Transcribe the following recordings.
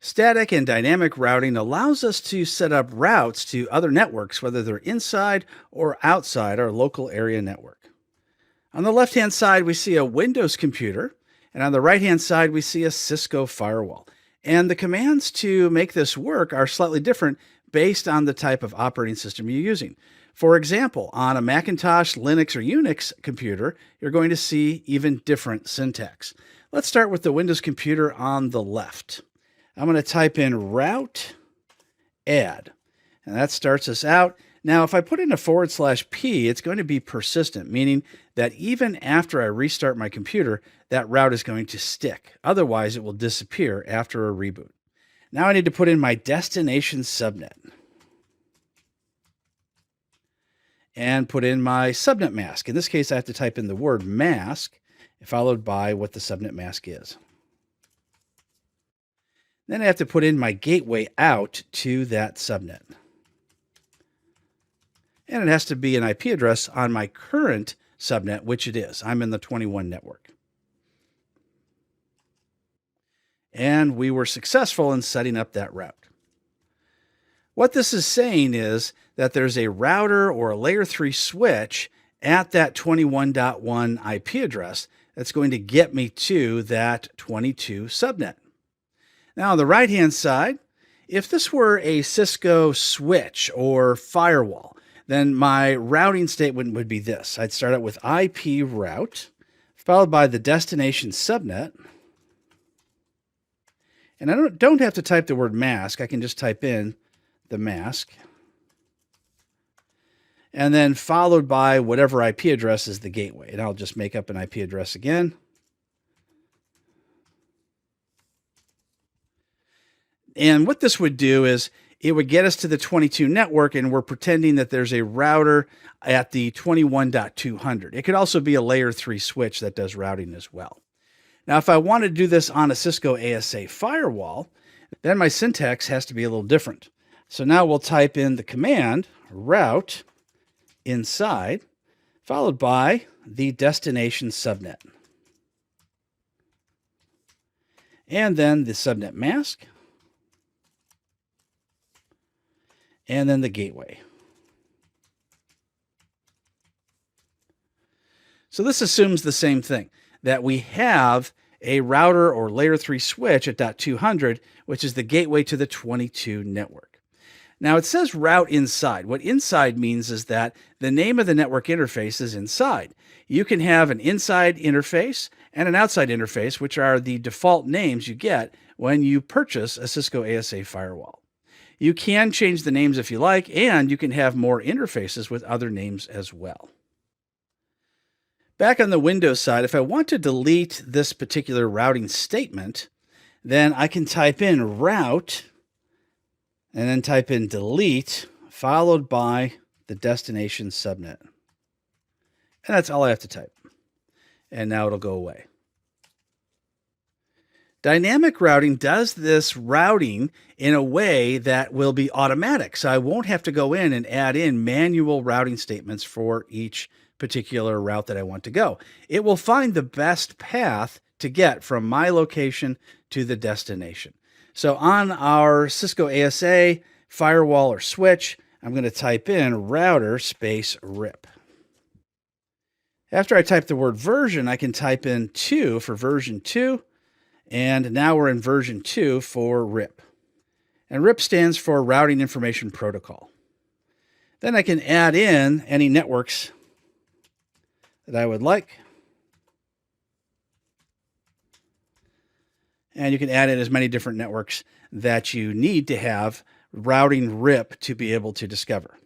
Static and dynamic routing allows us to set up routes to other networks, whether they're inside or outside our local area network. On the left hand side, we see a Windows computer, and on the right hand side, we see a Cisco firewall. And the commands to make this work are slightly different based on the type of operating system you're using. For example, on a Macintosh, Linux, or Unix computer, you're going to see even different syntax. Let's start with the Windows computer on the left. I'm going to type in route add, and that starts us out. Now, if I put in a /p, it's going to be persistent, meaning that even after I restart my computer, that route is going to stick. Otherwise, it will disappear after a reboot. Now I need to put in my destination subnet and put in my subnet mask. In this case, I have to type in the word mask followed by what the subnet mask is. Then I have to put in my gateway out to that subnet. And it has to be an IP address on my current subnet, which it is. I'm in the 21 network. And we were successful in setting up that route. What this is saying is that there's a router or a layer 3 switch at that 21.1 IP address that's going to get me to that 22 subnet. Now, on the right-hand side, if this were a Cisco switch or firewall, then my routing statement would be this. I'd start out with IP route, followed by the destination subnet. And I don't have to type the word mask. I can just type in the mask. And then followed by whatever IP address is the gateway. And I'll just make up an IP address again. And what this would do is it would get us to the 22 network, and we're pretending that there's a router at the 21.200. It could also be a layer 3 switch that does routing as well. Now, if I want to do this on a Cisco ASA firewall, then my syntax has to be a little different. So now we'll type in the command route inside, followed by the destination subnet. And then the subnet mask. And then the gateway. So this assumes the same thing, that we have a router or layer 3 switch at .200, which is the gateway to the 22 network. Now it says route inside. What inside means is that the name of the network interface is inside. You can have an inside interface and an outside interface, which are the default names you get when you purchase a Cisco ASA firewall. You can change the names if you like, and you can have more interfaces with other names as well. Back on the Windows side, if I want to delete this particular routing statement, then I can type in route and then type in delete, followed by the destination subnet. And that's all I have to type. And now it'll go away. Dynamic routing does this routing in a way that will be automatic. So I won't have to go in and add in manual routing statements for each particular route that I want to go. It will find the best path to get from my location to the destination. So on our Cisco ASA firewall or switch, I'm going to type in router space RIP. After I type the word version, I can type in 2 for version 2. And now we're in version 2 for RIP. And RIP stands for Routing Information Protocol. Then I can add in any networks that I would like. And you can add in as many different networks that you need to have routing RIP to be able to discover.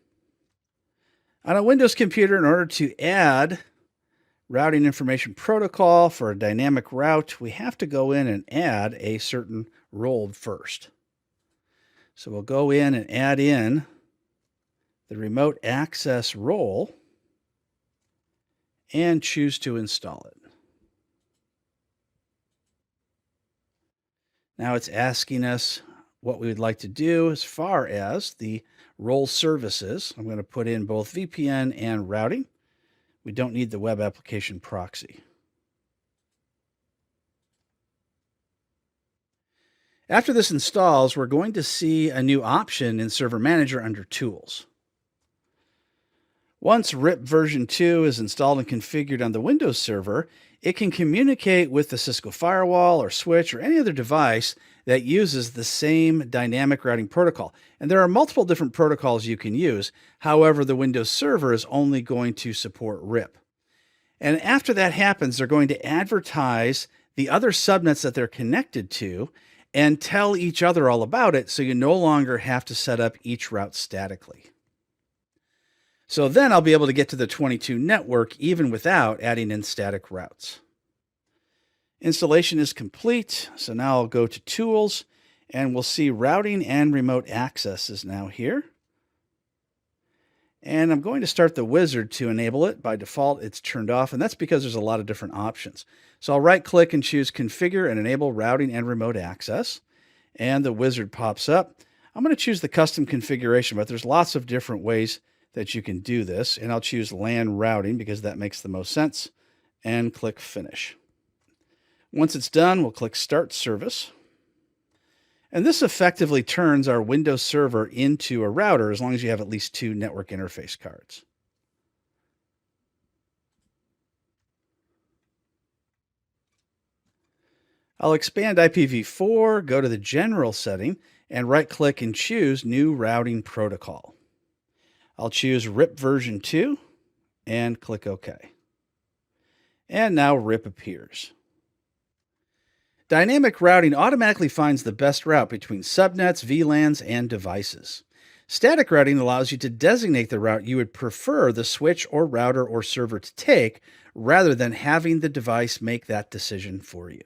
On a Windows computer, in order to add routing information protocol for a dynamic route, we have to go in and add a certain role first. So we'll go in and add in the remote access role and choose to install it. Now it's asking us what we would like to do as far as the role services. I'm going to put in both VPN and routing. We don't need the web application proxy. After this installs, we're going to see a new option in Server Manager under Tools. Once RIP version 2 is installed and configured on the Windows server, it can communicate with the Cisco firewall or switch or any other device that uses the same dynamic routing protocol. And there are multiple different protocols you can use. However, the Windows server is only going to support RIP. And after that happens, they're going to advertise the other subnets that they're connected to and tell each other all about it, so you no longer have to set up each route statically. So then I'll be able to get to the 22 network even without adding in static routes. Installation is complete. So now I'll go to Tools and we'll see Routing and Remote Access is now here. And I'm going to start the wizard to enable it. By default, it's turned off, and that's because there's a lot of different options. So I'll right-click and choose Configure and Enable Routing and Remote Access. And the wizard pops up. I'm going to choose the custom configuration, but there's lots of different ways that you can do this. And I'll choose LAN routing because that makes the most sense. And click Finish. Once it's done, we'll click Start Service. And this effectively turns our Windows server into a router as long as you have at least 2 network interface cards. I'll expand IPv4, go to the General setting, and right-click and choose New Routing Protocol. I'll choose RIP version 2 and click OK. And now RIP appears. Dynamic routing automatically finds the best route between subnets, VLANs, and devices. Static routing allows you to designate the route you would prefer the switch or router or server to take, rather than having the device make that decision for you.